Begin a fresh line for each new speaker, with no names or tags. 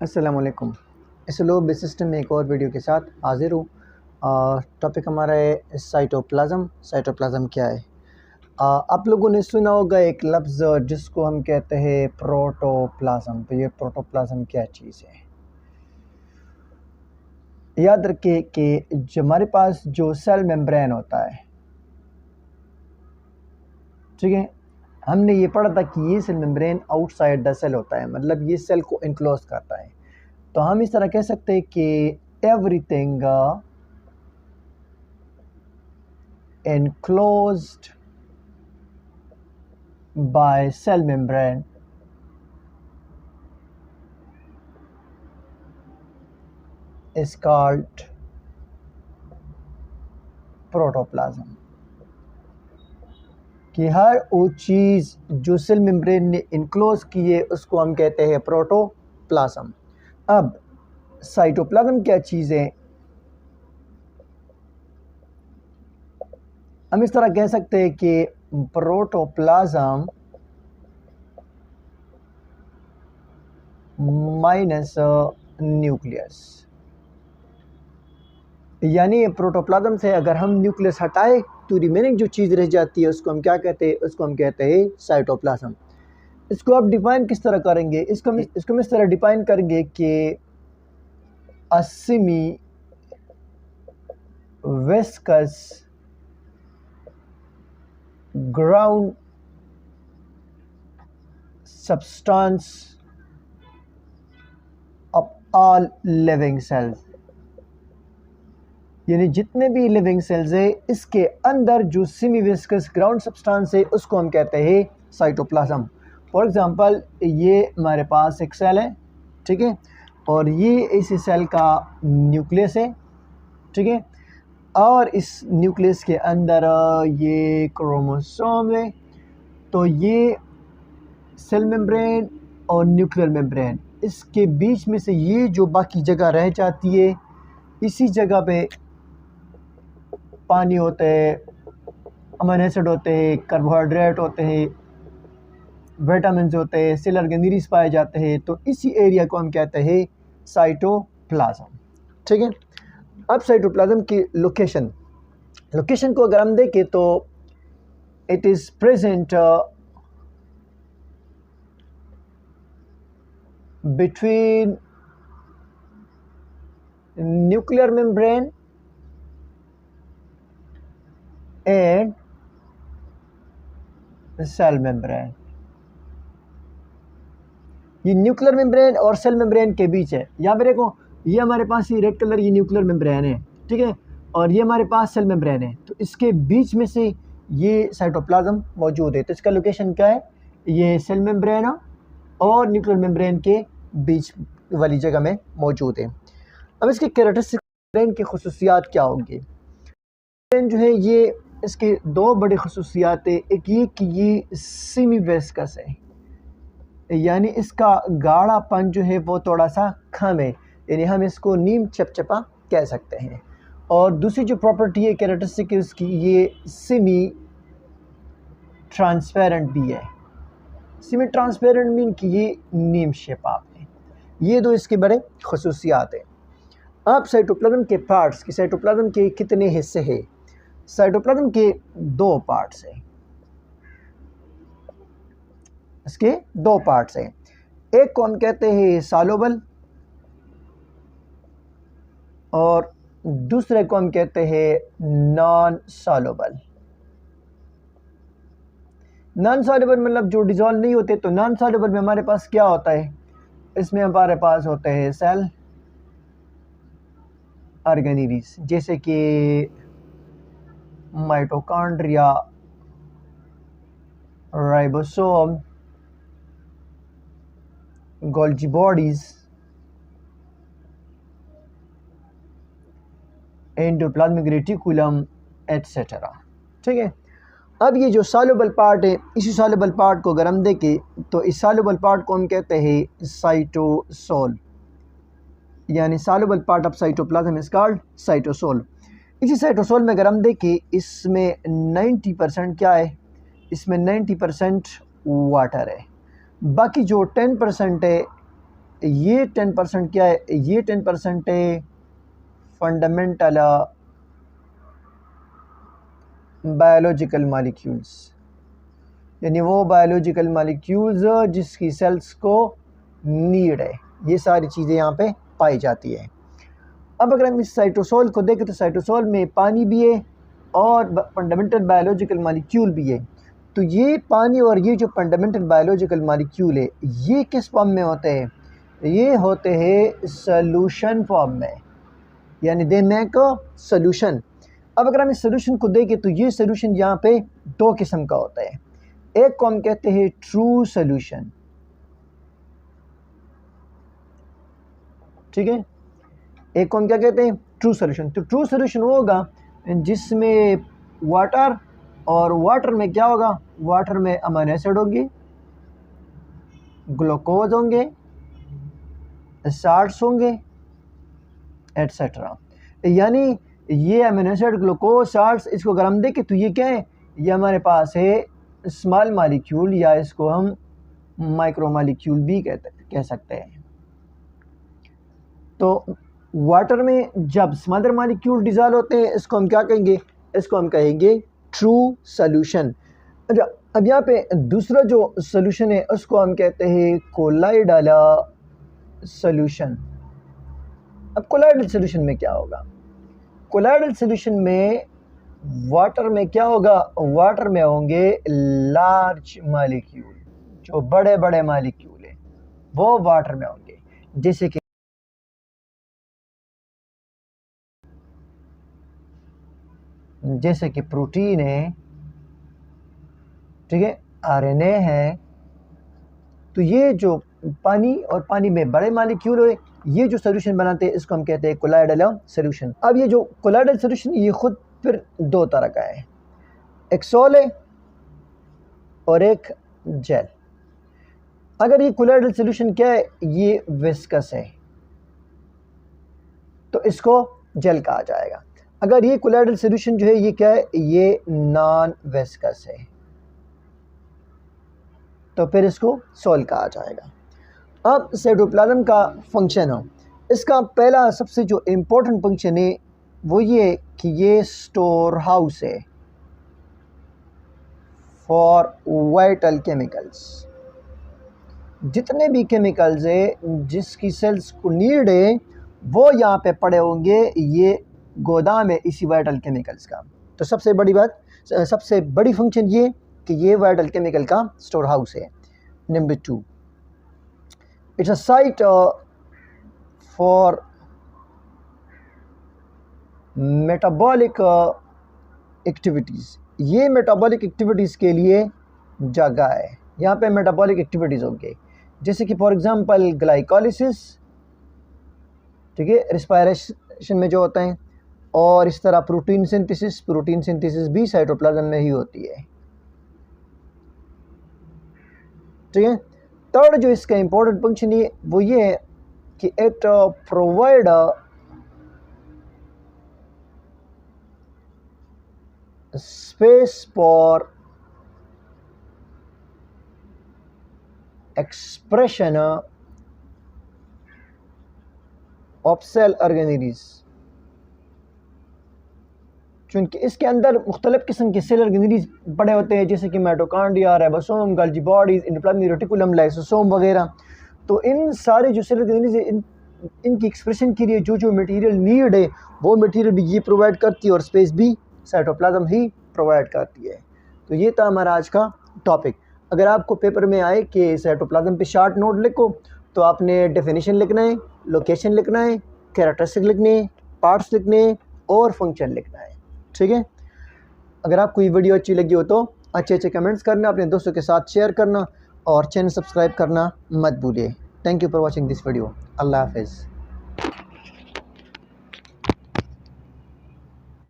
अस्सलामुअलैकुम। Slab system में एक और वीडियो के साथ हाजिर हूँ। टॉपिक हमारा है साइटोप्लाज्म। साइटोप्लाज्म क्या है? आप लोगों ने सुना होगा एक लफ्ज़ जिसको हम कहते हैं प्रोटोप्लाज्म। तो ये प्रोटोप्लाज्म क्या चीज़ है? याद रखिए कि जो हमारे पास जो सेल मेम्ब्रेन होता है, ठीक है, हमने ये पढ़ा था कि ये cell membrane outside the cell होता है, मतलब ये सेल को इनक्लोज करता है। तो हम इस तरह कह सकते हैं कि everything enclosed by cell membrane is called protoplasm। कि हर वो चीज़ जो सेल मेम्ब्रेन ने इनक्लोज की है उसको हम कहते हैं प्रोटोप्लाज्म। अब साइटोप्लाज्म क्या चीज़ है? हम इस तरह कह सकते हैं कि प्रोटोप्लाज्म माइनस न्यूक्लियस, यानी प्रोटोप्लाज्म से अगर हम न्यूक्लियस हटाए तो रिमेनिंग जो चीज़ रह जाती है उसको हम क्या कहते हैं? उसको हम कहते हैं साइटोप्लाज्म। इसको आप डिफाइन किस तरह करेंगे? इसको हम इस तरह डिफाइन करेंगे कि a semi viscous ground substance of all living cells, यानी जितने भी लिविंग सेल्स है इसके अंदर जो सेमी विस्कस ग्राउंड सब्सटेंस है उसको हम कहते हैं साइटोप्लाज्म। फॉर एग्जांपल ये हमारे पास एक सेल है, ठीक है, और ये इस सेल का न्यूक्लियस है, ठीक है, और इस न्यूक्लियस के अंदर ये क्रोमोसोम है। तो ये सेल मेम्ब्रेन और न्यूक्लियर मेम्ब्रेन, इसके बीच में से ये जो बाकी जगह रह जाती है, इसी जगह पे पानी होते हैं, अमीनो एसिड होते हैं, कार्बोहाइड्रेट होते हैं, विटामिन होते हैं, सेल ऑर्गेनेल्स पाए जाते हैं। तो इसी एरिया को हम कहते हैं साइटोप्लाज्म, ठीक है। अब साइटोप्लाज्म की लोकेशन को अगर हम देखें तो it is present between nuclear membrane and cell membrane. ये न्यूक्लियर मेम्ब्रेन और सेल मेम्ब्रेन के बीच है। यहाँ पे देखो, ये हमारे पास ये रेड कलर, ये न्यूक्लियर मेम्ब्रेन है, ठीक है, और ये हमारे पास सेल मेम्ब्रेन है। तो इसके बीच में से ये साइटोप्लाज्म मौजूद है। तो इसका लोकेशन क्या है? ये सेल मेम्ब्रेन और न्यूक्लियर मेम्ब्रेन के बीच वाली जगह में मौजूद है। अब इसके कैरेक्टरिस्टिक मेम्ब्रेन की खसूसियात क्या होंगी? जो है ये इसके दो बड़ी खसूसियात है। एक ये कि ये सेमी विस्कस है, यानी इसका गाढ़ापन जो है वो थोड़ा सा कम है, यानी हम इसको नीम चपचपा कह सकते हैं। और दूसरी जो प्रॉपर्टी है, कैरेक्टरिस्टिक है उसकी, ये सेमी ट्रांसपेरेंट भी है। सेमी ट्रांसपेरेंट मीन कि ये नीम शेपाप है। ये दो इसके बड़े खसूसियात हैं। अब साइटोप्लाज्म के पार्ट्स की, साइटोप्लाज्म के कितने हिस्से हैं? साइटोप्लाज्म के दो पार्ट्स हैं। इसके दो पार्ट्स हैं। एक को हम कहते हैं सॉल्युबल और दूसरे को हम कहते हैं नॉन सॉल्युबल। नॉन सॉल्युबल मतलब जो डिजॉल्व नहीं होते। तो नॉन सॉल्युबल में हमारे पास क्या होता है? इसमें हमारे पास होते हैं सेल ऑर्गेनेल्स, जैसे कि mitochondria, ribosome, Golgi bodies, endoplasmic reticulum etcetera, ठीक है। अब ये जो सॉल्युबल पार्ट है, इसी सॉल्युबल पार्ट को अगर हम देखें तो इस सॉल्युबल पार्ट को हम कहते हैं साइटोसोल, यानी soluble part of cytoplasm is called cytosol. इसी साइटोसोल में अगर हम देखें, इसमें 90% क्या है? इसमें 90% वाटर है। बाकी जो 10% है ये 10% क्या है, ये 10% है फंडामेंटल बायोलॉजिकल मालिक्यूल्स, यानी वो बायोलॉजिकल मालिक्यूल्स जिसकी सेल्स को नीड है, ये सारी चीज़ें यहाँ पे पाई जाती है। अब अगर हम इस साइटोसोल को देखें तो साइटोसोल में पानी भी है और फंडामेंटल बायोलॉजिकल मालिक्यूल भी है। तो ये पानी और ये जो फंडामेंटल बायोलॉजिकल मालिक्यूल है ये किस फॉर्म में होते हैं, ये होते हैं सॉल्यूशन फॉर्म में, यानी दे मेक अ सॉल्यूशन। अब अगर हम इस सॉल्यूशन को देखें तो ये सॉल्यूशन यहाँ पे दो किस्म का होता है। एक को हम कहते हैं ट्रू सॉल्यूशन, ठीक है, एक को हम क्या कहते हैं, ट्रू सॉल्यूशन। तो ट्रू सॉल्यूशन वो होगा जिसमें वाटर, और वाटर में क्या होगा, वाटर में अमीनो एसिड होंगे, ग्लूकोज होंगे, साल्ट्स होंगे, एटसेट्रा। यानी ये अमीनो एसिड, ग्लूकोज, साल्ट्स, इसको अगर हम देखें तो ये क्या है, ये हमारे पास है स्मॉल मालिक्यूल, या इसको हम माइक्रो मालिक्यूल भी कह सकते हैं। तो वाटर में जब स्मॉलर मालिक्यूल डिज़ॉल्व होते हैं इसको हम क्या कहेंगे, इसको हम कहेंगे ट्रू सॉल्यूशन। अच्छा, अब यहाँ पे दूसरा जो सॉल्यूशन है उसको हम कहते हैं कोलाइडल सॉल्यूशन। अब कोलाइडल सॉल्यूशन में क्या होगा, कोलाइडल सॉल्यूशन में वाटर में क्या होगा, वाटर में होंगे लार्ज मालिक्यूल, जो बड़े बड़े मालिक्यूल है वो वाटर में होंगे, जैसे कि प्रोटीन है, ठीक है, आरएनए है। तो ये जो पानी और पानी में बड़े मालिक्यूल है ये जो सॉल्यूशन बनाते हैं इसको हम कहते हैं कोलाइडल सॉल्यूशन। अब ये जो कोलाइडल सॉल्यूशन ये खुद फिर दो तरह का है, एक सॉल है और एक जेल। अगर ये कोलाइडल सॉल्यूशन क्या है, ये विस्कस है तो इसको जेल कहा जाएगा। अगर ये कोलाइडल सॉल्यूशन जो है ये क्या है, ये नॉन विस्कस है तो फिर इसको सॉल कहा जाएगा। अब साइटोप्लाज्म का फंक्शन हो, इसका पहला सबसे जो इम्पोर्टेंट फंक्शन है वो ये कि ये स्टोर हाउस है फॉर वाइटल केमिकल्स। जितने भी केमिकल्स है जिसकी सेल्स को नीड है वो यहाँ पे पड़े होंगे, ये गोदाम है इसी वाइटल केमिकल्स का। तो सबसे बड़ी बात, सबसे बड़ी फंक्शन ये कि ये वाइटल केमिकल का स्टोर हाउस है। Number 2, it's a site for metabolic activities. ये मेटाबॉलिक एक्टिविटीज़ के लिए जगह है, यहाँ पे मेटाबॉलिक एक्टिविटीज़ होंगे जैसे कि फॉर एग्जांपल ग्लाइकोलिसिस, ठीक है, रिस्पायरेशन में जो होता है, और इस तरह प्रोटीन सिंथेसिस भी साइटोप्लाज्म में ही होती है, ठीक है। थर्ड जो इसका इंपॉर्टेंट फंक्शन है वो ये है कि it provide space for expression of cell organelles. चूँकि इसके अंदर मुख्तलिफ़ किस्म के सेल ऑर्गेनेलीज पड़े होते हैं जैसे कि mitochondria, ribosome, Golgi bodies, endoplasmic reticulum, lysosome वगैरह। तो इन सारे जो सेल ऑर्गेनेलीज इनकी एक्सप्रेशन के लिए जो जो मटेरियल नीड है वो मटेरियल भी ये प्रोवाइड करती है और स्पेस भी साइटोप्लाज्म ही प्रोवाइड करती है। तो ये था हमारा आज का टॉपिक। अगर आपको पेपर में आए कि साइटोप्लाज्म पे शॉर्ट नोट लिखो तो आपने डेफिनेशन लिखना है, लोकेशन लिखना है, कैरेक्टरिस्टिक लिखने हैं, पार्ट्स लिखने हैं और फंक्शन लिखना है, ठीक है। अगर आपको ये वीडियो अच्छी लगी हो तो अच्छे कमेंट्स करना, अपने दोस्तों के साथ शेयर करना और चैनल सब्सक्राइब करना मत भूलिए। Thank you for watching this video. Allah हाफिज़।